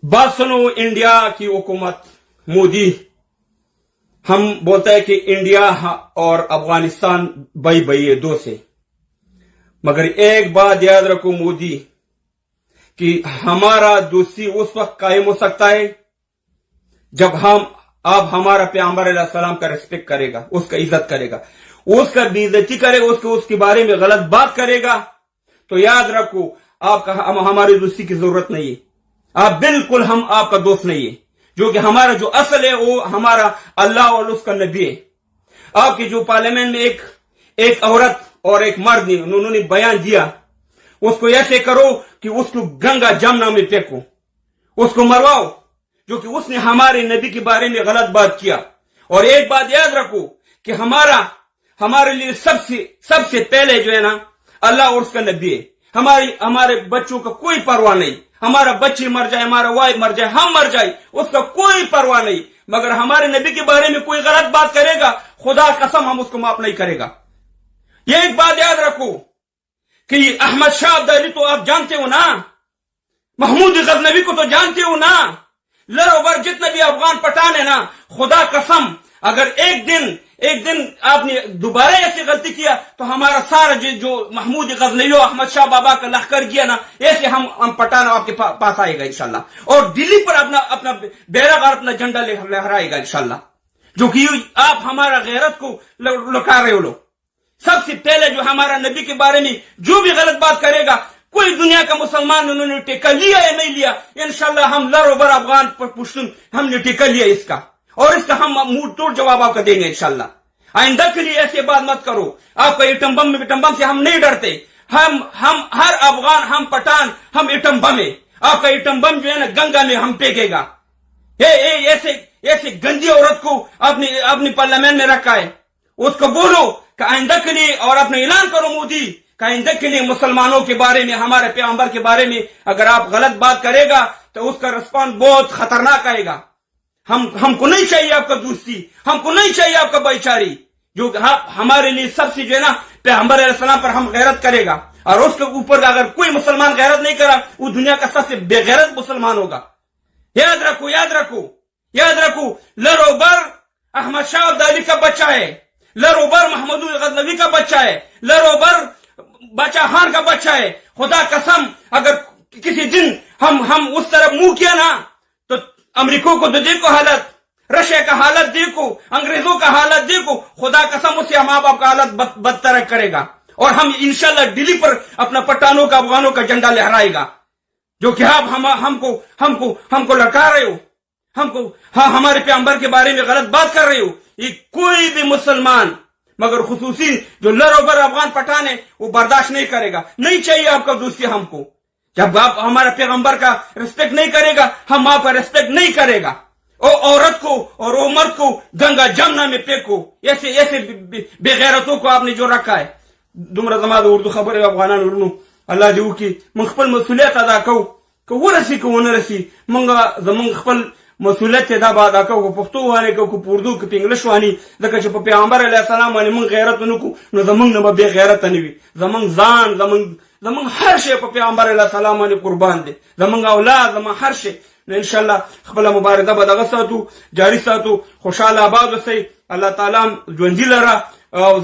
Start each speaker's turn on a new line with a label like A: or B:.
A: बात सुनो इंडिया की हुकूमत मोदी। हम बोलते हैं कि इंडिया और अफगानिस्तान भाई भाई है दो से, मगर एक बात याद रखो मोदी कि हमारा दोस्ती उस वक्त कायम हो सकता है जब आप हमारा पैगंबर अलैहि सलाम का रिस्पेक्ट करेगा, उसका इज्जत करेगा, उसका बेइज्जती करेगा, उसके बारे में गलत बात करेगा, तो याद रखो हमारी दोस्ती की जरूरत नहीं है। आप बिल्कुल हम आपका दोस्त नहीं है। जो कि हमारा जो असल है वो हमारा अल्लाह और उसका नबी है। आपके जो पार्लियामेंट में एक औरत और एक मर्द ने उन्होंने बयान दिया, उसको ऐसे करो कि उसको गंगा जमुना में फेंको, उसको मरवाओ, जो कि उसने हमारे नबी के बारे में गलत बात किया। और एक बात याद रखो कि हमारे लिए सबसे पहले जो है ना अल्लाह और उसका नबी है। हमारे बच्चों का कोई परवाह नहीं, हमारा बच्चे मर जाए, हमारा वाइफ मर जाए, हम मर जाए, उसका कोई परवाह नहीं, मगर हमारे नबी के बारे में कोई गलत बात करेगा, खुदा कसम हम उसको माफ नहीं करेगा। ये एक बात याद रखो कि अहमद शाह अब्दाली तो आप जानते हो ना, महमूद गजनवी को तो जानते हो ना, लरोबर जितने भी अफगान पठान है ना, खुदा कसम अगर एक दिन आपने दोबारा ऐसी गलती किया तो हमारा सारा जो महमूद गजनवी अहमद शाह बाबा का लश्कर किया ना, ऐसे हम पठान आपके पास आएगा इंशाल्लाह, और दिल्ली पर अपना बैरक और अपना झंडा लहराएगा इंशाल्लाह। जो कि आप हमारा गैरत को लुका रहे हो लोग। सबसे पहले जो हमारा नबी के बारे में जो भी गलत बात करेगा, कोई दुनिया का मुसलमान उन्होंने टेका लिया या नहीं लिया, इंशाल्लाह हम लरोबर अफगान पर पुश्तून हमने टेका लिया इसका, और इसका हम मुंह तोड़ जवाब आपका देंगे इंशाल्लाह। आइंदा के लिए ऐसे बात मत करो। आपका एटम बम से हम नहीं डरते। हम हर अफगान, हम पठान, हम एटम बम है। आपका एटम बम जो है ना गंगा में हम फेंकेगा। ऐसे गंदी औरत को अपने पार्लियामेंट में रखा है, उसको बोलो कि आइंदा के लिए, और अपने ऐलान करो मोदी कि आइंदा के लिए मुसलमानों के बारे में, हमारे पैगंबर के बारे में अगर आप गलत बात करेगा तो उसका रिस्पॉन्स बहुत खतरनाक आएगा। हमको नहीं चाहिए आपका दोस्ती, हमको नहीं चाहिए आपका भाईचारी। जो हमारे लिए सबसे जो है ना पैगंबर अलैहि सलाम पर हम गैरत करेगा, और उसके ऊपर अगर कोई मुसलमान गैरत नहीं करा, वो दुनिया का सबसे बेगैरत मुसलमान होगा। याद रखो लरोबर अहमद शाह अब्दाली का बच्चा है, लरोबर महमूद गजनवी का बच्चा है, लरोबर बच्चा खान का बच्चा है। खुदा कसम अगर किसी दिन हम उस तरफ मुंह किया ना, तो अमेरिका को तो देखो हालत, रशिया का हालत देखो, अंग्रेजों का हालत देखो, खुदा कसम उससे हम आपका हालत बदतर करेगा। और हम इंशाल्लाह दिल्ली पर अपना पठानों का, अफगानों का झंडा लहराएगा। जो कि आप हमको लड़का रहे हो, हमारे पैगंबर के बारे में गलत बात कर रहे हो। ये कोई भी मुसलमान, मगर खुसूसी जो लरोबर अफगान पठान है, वो बर्दाश्त नहीं करेगा। नहीं चाहिए आपका दोस्ती हमको। जब आप हमारे पैगंबर का रिस्पेक्ट नहीं करेगा, हम आपका रिस्पेक्ट नहीं करेगा। ओ औरत को और ओ मर्द को गंगा जमुना में फेंको। ऐसे बेगैरतों को आपने जो रखा है। दुमरा जमा उर्दू खबर अफगाना उर्नू अल्लाह देव की मुखपल मसूलियत अदा को वो रसी को न रसी मंगा जमंग खपल मसूलियत अदा अदा को पख्तो वाने को उर्दू को इंग्लिश वानी दका छ पैगंबर अलैहि सलाम वाने मंग गैरत नको न जमंग न बेगैरत नवी जमंग जान जमंग हर शे पैगंबर अलैहि सलाम वाने कुर्बान दे, जमंग औलाद जमंग हर शे इंशाल्लाह खपला मुबारदा बदगा सातु जारी सातु खुशहाल आबाद से अल्लाह ताला जोंजी लरा और